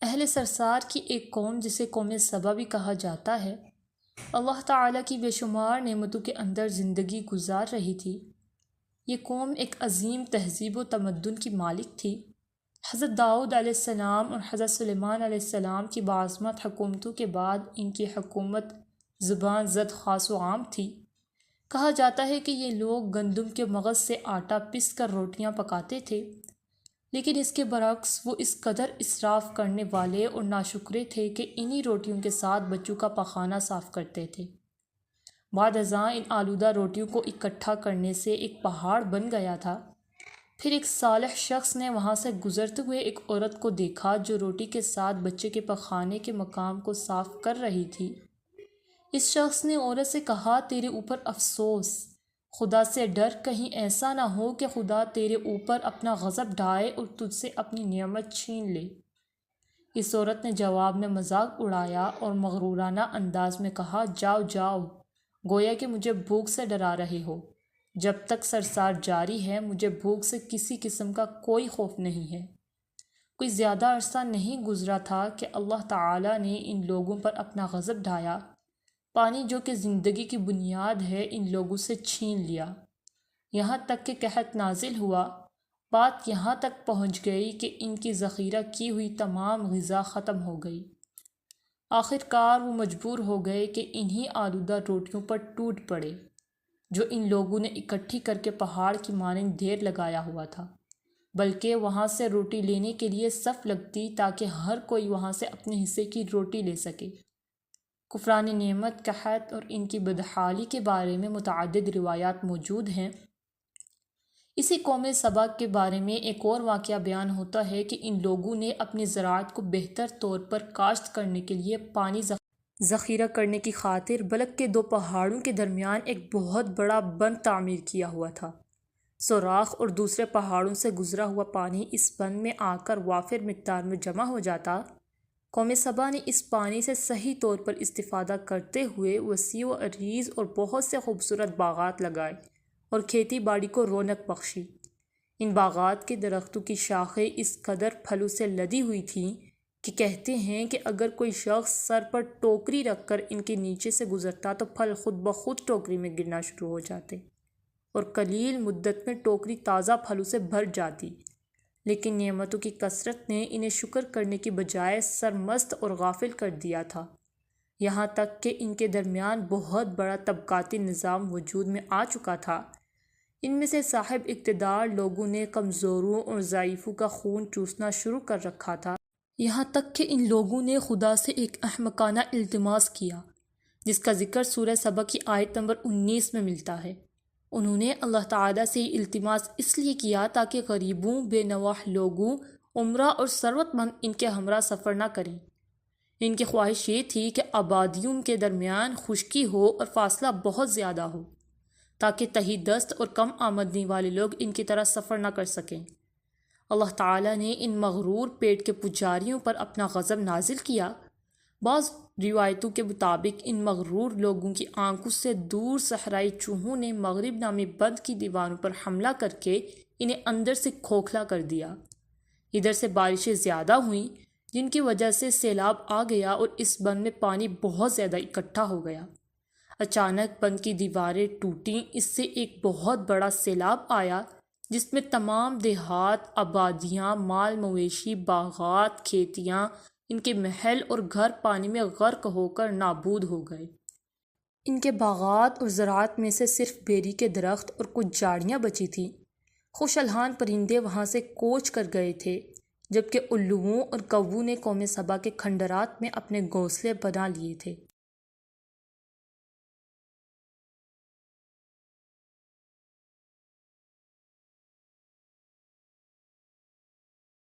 اہل سرسار کی ایک قوم جسے قوم سبا بھی کہا جاتا ہے، اللہ تعالیٰ کی بے شمار نعمتوں کے اندر زندگی گزار رہی تھی۔ یہ قوم ایک عظیم تہذیب و تمدن کی مالک تھی۔ حضرت داؤد علیہ السلام اور حضرت سلیمان علیہ السلام کی باعظمت حکومتوں کے بعد ان کی حکومت زبان زد خاص و عام تھی۔ کہا جاتا ہے کہ یہ لوگ گندم کے مغز سے آٹا پس کر روٹیاں پکاتے تھے، لیکن اس کے برعکس وہ اس قدر اسراف کرنے والے اور ناشکرے تھے کہ انہی روٹیوں کے ساتھ بچوں کا پخانہ صاف کرتے تھے۔ بعد ازاں ان آلودہ روٹیوں کو اکٹھا کرنے سے ایک پہاڑ بن گیا تھا۔ پھر ایک صالح شخص نے وہاں سے گزرتے ہوئے ایک عورت کو دیکھا جو روٹی کے ساتھ بچے کے پخانے کے مقام کو صاف کر رہی تھی۔ اس شخص نے عورت سے کہا، تیرے اوپر افسوس، خدا سے ڈر، کہیں ایسا نہ ہو کہ خدا تیرے اوپر اپنا غضب ڈھائے اور تجھ سے اپنی نعمت چھین لے۔ اس عورت نے جواب میں مذاق اڑایا اور مغرورانہ انداز میں کہا، جاؤ جاؤ، گویا کہ مجھے بھوک سے ڈرا رہے ہو۔ جب تک سرسار جاری ہے مجھے بھوک سے کسی قسم کا کوئی خوف نہیں ہے۔ کوئی زیادہ عرصہ نہیں گزرا تھا کہ اللہ تعالیٰ نے ان لوگوں پر اپنا غضب ڈھایا، پانی جو کہ زندگی کی بنیاد ہے ان لوگوں سے چھین لیا، یہاں تک کہ قحط نازل ہوا۔ بات یہاں تک پہنچ گئی کہ ان کی ذخیرہ کی ہوئی تمام غذا ختم ہو گئی۔ آخر کار وہ مجبور ہو گئے کہ انہی آلودہ روٹیوں پر ٹوٹ پڑے جو ان لوگوں نے اکٹھی کر کے پہاڑ کی مانند ڈھیر لگایا ہوا تھا، بلکہ وہاں سے روٹی لینے کے لیے صف لگتی تاکہ ہر کوئی وہاں سے اپنے حصے کی روٹی لے سکے۔ کفران نعمت، قحط اور ان کی بدحالی کے بارے میں متعدد روایات موجود ہیں۔ اسی قوم سبا کے بارے میں ایک اور واقعہ بیان ہوتا ہے کہ ان لوگوں نے اپنی زراعت کو بہتر طور پر کاشت کرنے کے لیے پانی ذخیرہ کرنے کی خاطر بلک کے دو پہاڑوں کے درمیان ایک بہت بڑا بند تعمیر کیا ہوا تھا۔ سوراخ اور دوسرے پہاڑوں سے گزرا ہوا پانی اس بند میں آ کر وافر مقدار میں جمع ہو جاتا۔ قوم سبا نے اس پانی سے صحیح طور پر استفادہ کرتے ہوئے وسیع و عریض اور بہت سے خوبصورت باغات لگائے اور کھیتی باڑی کو رونق بخشی۔ ان باغات کے درختوں کی شاخیں اس قدر پھلوں سے لدی ہوئی تھیں کہ کہتے ہیں کہ اگر کوئی شخص سر پر ٹوکری رکھ کر ان کے نیچے سے گزرتا تو پھل خود بخود ٹوکری میں گرنا شروع ہو جاتے اور قلیل مدت میں ٹوکری تازہ پھلوں سے بھر جاتی۔ لیکن نعمتوں کی کثرت نے انہیں شکر کرنے کی بجائے سرمست اور غافل کر دیا تھا، یہاں تک کہ ان کے درمیان بہت بڑا طبقاتی نظام وجود میں آ چکا تھا۔ ان میں سے صاحب اقتدار لوگوں نے کمزوروں اور ضعیفوں کا خون چوسنا شروع کر رکھا تھا، یہاں تک کہ ان لوگوں نے خدا سے ایک احمقانہ التماس کیا جس کا ذکر سورہ سبا کی آیت نمبر 19 میں ملتا ہے۔ انہوں نے اللہ تعالیٰ سے یہ التماس اس لیے کیا تاکہ غریبوں، بے نواح لوگوں، عمرہ اور ثروت مند ان کے ہمراہ سفر نہ کریں۔ ان کی خواہش یہ تھی کہ آبادیوں کے درمیان خشکی ہو اور فاصلہ بہت زیادہ ہو تاکہ تہی دست اور کم آمدنی والے لوگ ان کی طرح سفر نہ کر سکیں۔ اللہ تعالیٰ نے ان مغرور پیٹ کے پجاریوں پر اپنا غضب نازل کیا۔ بعض روایتوں کے مطابق ان مغرور لوگوں کی آنکھوں سے دور صحرائی چوہوں نے مغرب نامی بند کی دیواروں پر حملہ کر کے انہیں اندر سے کھوکھلا کر دیا۔ ادھر سے بارشیں زیادہ ہوئیں جن کی وجہ سے سیلاب آ گیا اور اس بند میں پانی بہت زیادہ اکٹھا ہو گیا۔ اچانک بند کی دیواریں ٹوٹیں، اس سے ایک بہت بڑا سیلاب آیا جس میں تمام دیہات، آبادیاں، مال مویشی، باغات، کھیتیاں، ان کے محل اور گھر پانی میں غرق ہو کر نابود ہو گئے۔ ان کے باغات اور زراعت میں سے صرف بیری کے درخت اور کچھ جھاڑیاں بچی تھیں۔ خوش الحان پرندے وہاں سے کوچ کر گئے تھے، جبکہ الوؤں اور کووں نے قوم سبا کے کھنڈرات میں اپنے گھونسلے بنا لیے تھے۔